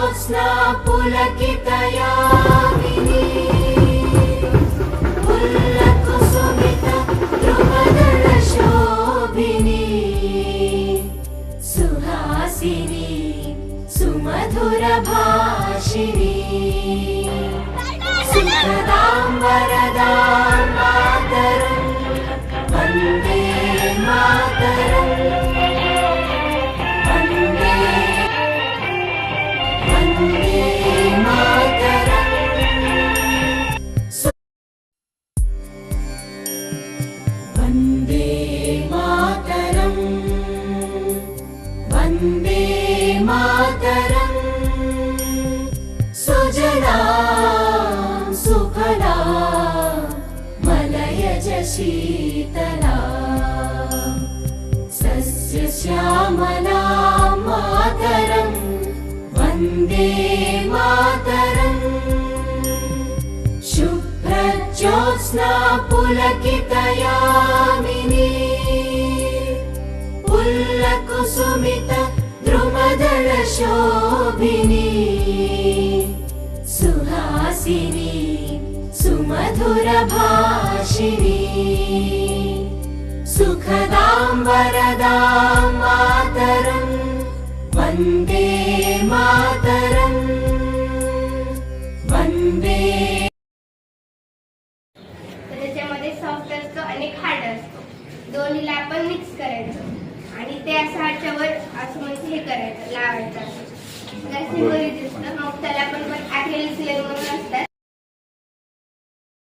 ज्योत्स्ना पुलकितयामिनी पुल्लकुसुमित द्रुमदलशोभिनी सुहासिनी सुमधुरभाषिणी सुखदां वरदां मातरं वन्दे मातरं वन्दे वन्दे मातरं वन्दे मातरं वन्दे मातरं सुजला सुफला मलयज शीतला सस्यश्यामला मातरं वन्दे मातरं शुभ्रज्योत्स्ना पुलकितयामिनी पुल्लकुसुमित द्रुमदलशोभिनी सुहासिनी सुमधुरभाषिणी सुखदां वरदां मातरं वन्दे मातरं वन्दे. त्याच्यामध्ये सॉफ्ट असतो आणि हार्ड असतो. दोन्हीला आपण मिक्स करायचं आणि ते असं ह्याच्यावर असं म्हणजे हे करायचं, लावायचं असं.